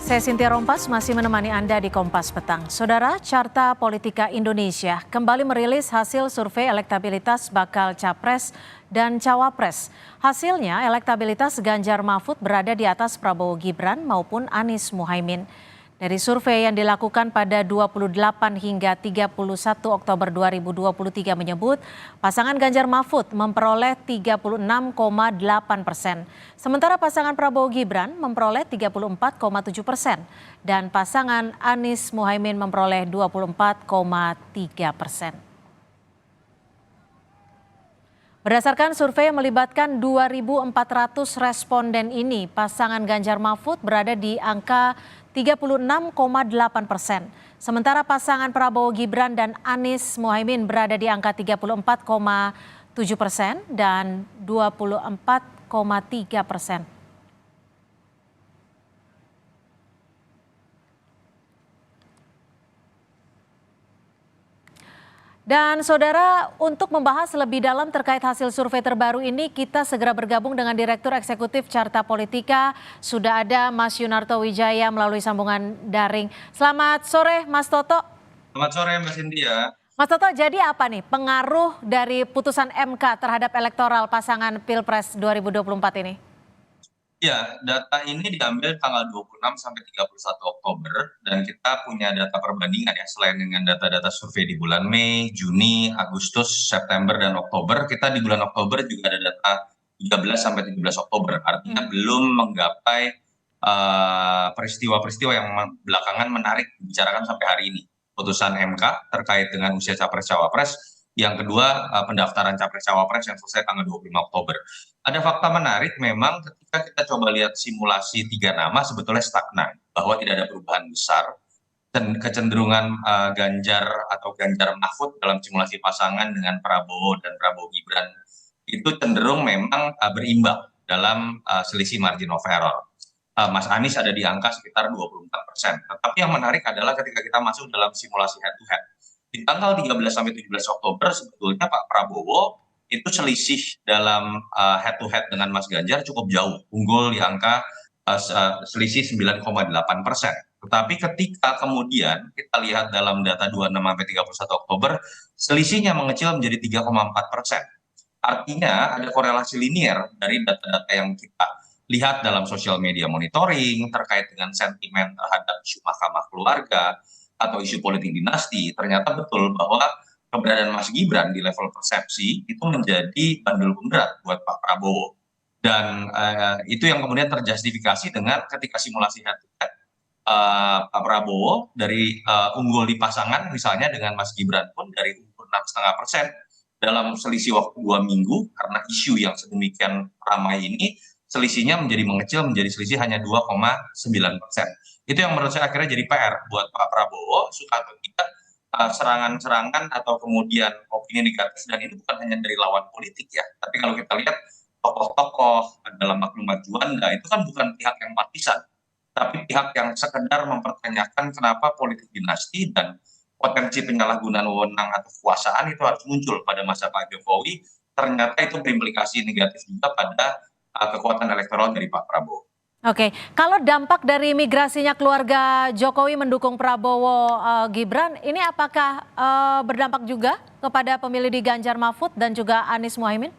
Saya Cynthia Rompas masih menemani Anda di Kompas Petang. Saudara, Carta Politika Indonesia kembali merilis hasil survei elektabilitas bakal Capres dan Cawapres. Hasilnya, elektabilitas Ganjar Mahfud berada di atas Prabowo Gibran maupun Anies Muhaimin. Dari survei yang dilakukan pada 28 hingga 31 Oktober 2023 menyebut pasangan Ganjar Mahfud memperoleh 36,8%. Sementara pasangan Prabowo Gibran memperoleh 34,7% dan pasangan Anies Muhaimin memperoleh 24,3%. Berdasarkan survei yang melibatkan 2.400 responden ini, pasangan Ganjar Mahfud berada di angka 36,8%. Sementara pasangan Prabowo Gibran dan Anies Muhaimin berada di angka 34,7% dan 24,3%. Dan saudara, untuk membahas lebih dalam terkait hasil survei terbaru ini, kita segera bergabung dengan Direktur Eksekutif Carta Politika. Sudah ada Mas Yunarto Wijaya melalui sambungan daring. Selamat sore Mas Toto. Selamat sore Mbak Cynthia. Mas Toto, jadi apa nih pengaruh dari putusan MK terhadap elektoral pasangan Pilpres 2024 ini? Ya, data ini diambil tanggal 26 sampai 31 Oktober dan kita punya data perbandingan ya, selain dengan data-data survei di bulan Mei, Juni, Agustus, September, dan Oktober. Kita di bulan Oktober juga ada data 13 sampai 17 Oktober, artinya belum menggapai peristiwa-peristiwa yang belakangan menarik dibicarakan sampai hari ini. Putusan MK terkait dengan usia Capres-Cawapres, yang kedua pendaftaran Capres-Cawapres yang selesai tanggal 25 Oktober. Ada fakta menarik memang ketika kita coba lihat simulasi 3 nama sebetulnya stagnan, bahwa tidak ada perubahan besar dan kecenderungan Ganjar atau Ganjar Mahfud dalam simulasi pasangan dengan Prabowo dan Prabowo Gibran itu cenderung memang berimbang dalam selisih margin of error. Mas Anies ada di angka sekitar 24%. Tetapi yang menarik adalah ketika kita masuk dalam simulasi head to head. Di tanggal 13 sampai 17 Oktober sebetulnya Pak Prabowo itu selisih dalam head to head dengan Mas Ganjar cukup jauh, unggul di angka selisih 9,8%. Tetapi ketika kemudian kita lihat dalam data 26 sampai 31 Oktober, selisihnya mengecil menjadi 3,4%. Artinya ada korelasi linier dari data-data yang kita lihat dalam sosial media monitoring terkait dengan sentimen terhadap isu mahkamah keluarga atau isu politik dinasti. Ternyata betul bahwa keberadaan Mas Gibran di level persepsi itu menjadi bandul pemberat buat Pak Prabowo. Dan itu yang kemudian terjustifikasi dengan ketika simulasi head to head Pak Prabowo dari unggul di pasangan misalnya dengan Mas Gibran pun dari unggul 6,5% dalam selisih waktu 2 minggu karena isu yang sedemikian ramai ini selisihnya menjadi mengecil menjadi selisih hanya 2,9%. Itu yang menurut saya akhirnya jadi PR buat Pak Prabowo, suka atau tidak serangan-serangan atau kemudian opini negatif, dan itu bukan hanya dari lawan politik ya, tapi kalau kita lihat tokoh-tokoh dalam maklumat Juanda itu kan bukan pihak yang partisan, tapi pihak yang sekedar mempertanyakan kenapa politik dinasti dan potensi penyalahgunaan wewenang atau kekuasaan itu harus muncul pada masa Pak Jokowi. Ternyata itu berimplikasi negatif juga pada kekuatan elektoral dari Pak Prabowo. Oke, kalau dampak dari migrasinya keluarga Jokowi mendukung Prabowo Gibran, ini apakah berdampak juga kepada pemilih di Ganjar Mahfud dan juga Anies Muhaimin?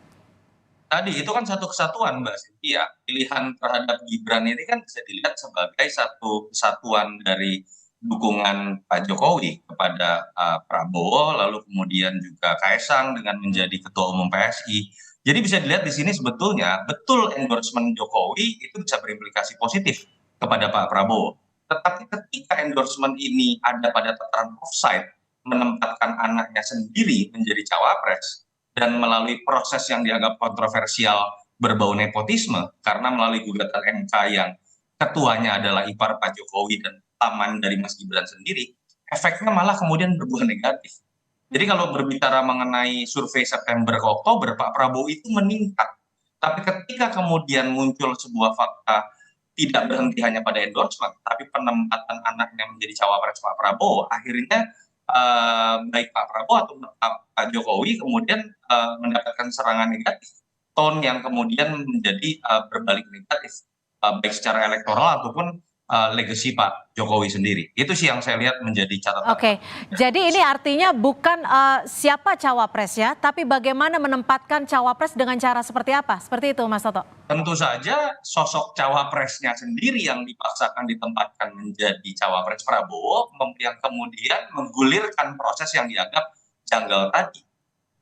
Tadi itu kan satu kesatuan Mbak Cynthia, pilihan terhadap Gibran ini kan bisa dilihat sebagai satu kesatuan dari dukungan Pak Jokowi kepada Prabowo, lalu kemudian juga Kaisang dengan menjadi ketua umum PSI. Jadi bisa dilihat di sini sebetulnya betul endorsement Jokowi itu bisa berimplikasi positif kepada Pak Prabowo. Tetapi ketika endorsement ini ada pada tataran offside, menempatkan anaknya sendiri menjadi cawapres, dan melalui proses yang dianggap kontroversial berbau nepotisme, karena melalui gugatan MK yang ketuanya adalah ipar Pak Jokowi dan paman dari Mas Gibran sendiri, efeknya malah kemudian berbuah negatif. Jadi kalau berbicara mengenai survei September ke Oktober, Pak Prabowo itu meningkat. Tapi ketika kemudian muncul sebuah fakta tidak berhenti hanya pada endorsement, tapi penempatan anaknya menjadi cawapres Pak Prabowo, akhirnya baik Pak Prabowo atau Pak Jokowi kemudian mendapatkan serangan negatif, tone yang kemudian menjadi berbalik negatif, baik secara elektoral ataupun legacy Pak Jokowi sendiri. Itu sih yang saya lihat menjadi catatan. Oke, jadi ini artinya bukan siapa cawapresnya, tapi bagaimana menempatkan cawapres dengan cara seperti apa? Seperti itu, Mas Toto. Tentu saja sosok cawapresnya sendiri yang dipaksakan ditempatkan menjadi cawapres Prabowo yang kemudian menggulirkan proses yang dianggap janggal tadi.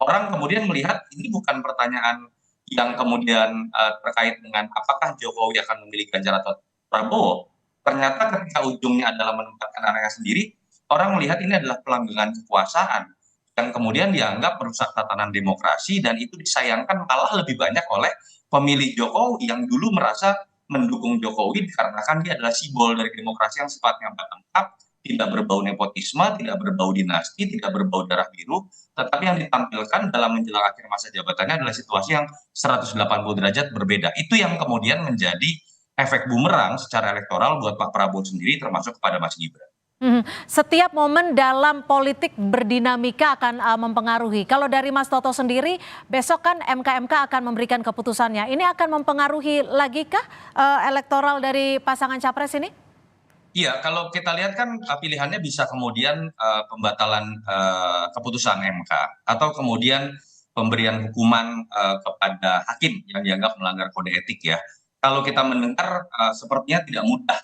Orang kemudian melihat ini bukan pertanyaan yang kemudian terkait dengan apakah Jokowi akan memilih Ganjar atau Prabowo. Ternyata ketika ujungnya adalah menempatkan anaknya sendiri, orang melihat ini adalah pelanggaran kekuasaan yang kemudian dianggap merusak tatanan demokrasi, dan itu disayangkan malah lebih banyak oleh pemilih Jokowi yang dulu merasa mendukung Jokowi dikarenakan dia adalah simbol dari demokrasi yang sifatnya bottom up, tidak berbau nepotisme, tidak berbau dinasti, tidak berbau darah biru, tetapi yang ditampilkan dalam menjelang akhir masa jabatannya adalah situasi yang 180 derajat berbeda. Itu yang kemudian menjadi efek bumerang secara elektoral buat Pak Prabowo sendiri, termasuk kepada Mas Gibran. Setiap momen dalam politik berdinamika akan mempengaruhi. Kalau dari Mas Toto sendiri, besok kan MK akan memberikan keputusannya. Ini akan mempengaruhi lagi kah elektoral dari pasangan capres ini? Iya, kalau kita lihat kan pilihannya bisa kemudian pembatalan keputusan MK atau kemudian pemberian hukuman kepada hakim yang dianggap melanggar kode etik ya. Kalau kita mendengar sepertinya tidak mudah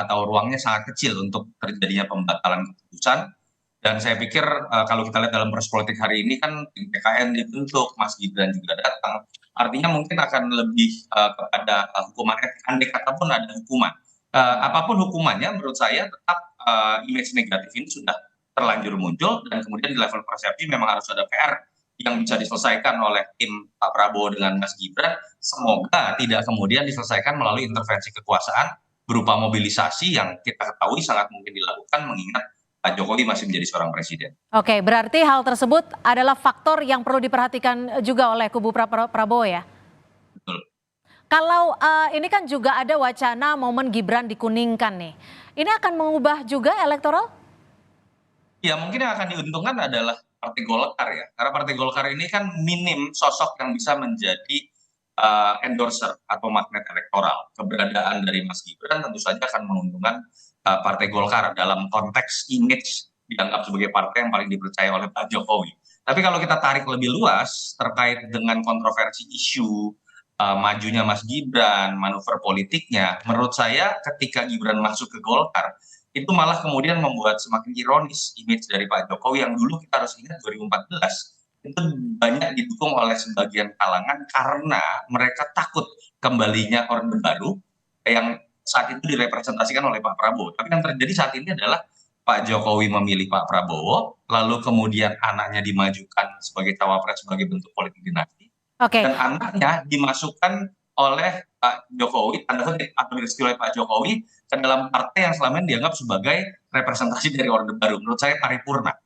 atau ruangnya sangat kecil untuk terjadinya pembatalan keputusan. Dan saya pikir kalau kita lihat dalam proses politik hari ini kan tim PKN dibentuk, Mas Gibran juga datang. Artinya mungkin akan lebih kepada hukuman etik, andai kata pun ada hukuman. Apapun hukumannya menurut saya tetap image negatif ini sudah terlanjur muncul, dan kemudian di level persepsi memang harus ada PR yang bisa diselesaikan oleh tim Pak Prabowo dengan Mas Gibran. Semoga tidak kemudian diselesaikan melalui intervensi kekuasaan berupa mobilisasi yang kita ketahui sangat mungkin dilakukan mengingat Pak Jokowi masih menjadi seorang presiden. Oke, berarti hal tersebut adalah faktor yang perlu diperhatikan juga oleh kubu Prabowo ya? Betul. Kalau ini kan juga ada wacana momen Gibran dikuningkan nih. Ini akan mengubah juga elektoral? Ya mungkin yang akan diuntungkan adalah Partai Golkar ya. Karena Partai Golkar ini kan minim sosok yang bisa menjadi endorser atau magnet elektoral. Keberadaan dari Mas Gibran tentu saja akan menguntungkan Partai Golkar dalam konteks image dianggap sebagai partai yang paling dipercaya oleh Pak Jokowi. Tapi kalau kita tarik lebih luas terkait dengan kontroversi isu majunya Mas Gibran, manuver politiknya, menurut saya ketika Gibran masuk ke Golkar, itu malah kemudian membuat semakin ironis image dari Pak Jokowi yang dulu kita harus ingat 2014 itu banyak didukung oleh sebagian kalangan karena mereka takut kembalinya Orde Baru yang saat itu direpresentasikan oleh Pak Prabowo. Tapi yang terjadi saat ini adalah Pak Jokowi memilih Pak Prabowo, lalu kemudian anaknya dimajukan sebagai cawapres sebagai bentuk politik dinasti. Oke. Dan anaknya dimasukkan oleh Pak Jokowi, tanda kutip atau direstui oleh Pak Jokowi ke dalam partai yang selama ini dianggap sebagai representasi dari Orde Baru. Menurut saya paripurna.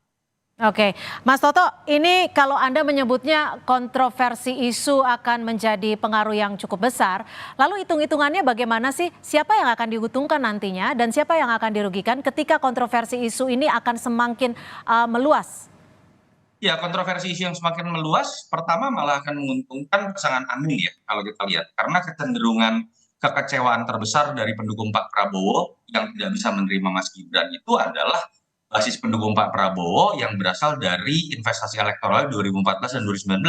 Oke, Mas Toto, ini kalau Anda menyebutnya kontroversi isu akan menjadi pengaruh yang cukup besar, lalu hitung-hitungannya bagaimana sih? Siapa yang akan diuntungkan nantinya dan siapa yang akan dirugikan ketika kontroversi isu ini akan semakin meluas? Ya, kontroversi isu yang semakin meluas, pertama malah akan menguntungkan pasangan Amin ya, kalau kita lihat. Karena kecenderungan kekecewaan terbesar dari pendukung Pak Prabowo yang tidak bisa menerima Mas Gibran itu adalah basis pendukung Pak Prabowo yang berasal dari investasi elektoral 2014 dan 2019.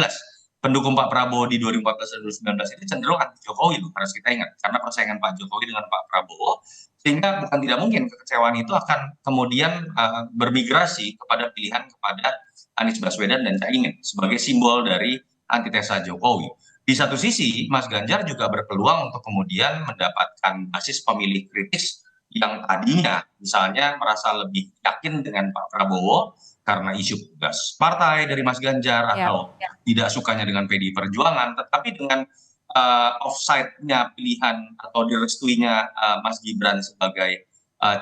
Pendukung Pak Prabowo di 2014 dan 2019 ini cenderung anti Jokowi loh, harus kita ingat. Karena persaingan Pak Jokowi dengan Pak Prabowo, sehingga bukan tidak mungkin kekecewaan itu akan kemudian bermigrasi kepada pilihan kepada Anies Baswedan dan Caimin sebagai simbol dari antitesa Jokowi. Di satu sisi, Mas Ganjar juga berpeluang untuk kemudian mendapatkan basis pemilih kritis yang tadinya misalnya merasa lebih yakin dengan Pak Prabowo karena isu tugas partai dari Mas Ganjar atau tidak sukanya dengan PDI Perjuangan, tetapi dengan offside-nya pilihan atau direstuinya Mas Gibran sebagai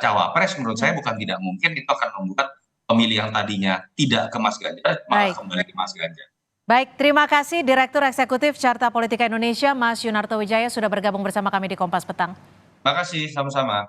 cawapres, menurut saya bukan tidak mungkin itu akan membuat pemilih yang tadinya tidak ke Mas Ganjar malah kembali ke Mas Ganjar. Baik, terima kasih Direktur Eksekutif Carta Politika Indonesia, Mas Yunarto Wijaya sudah bergabung bersama kami di Kompas Petang. Terima kasih, sama-sama.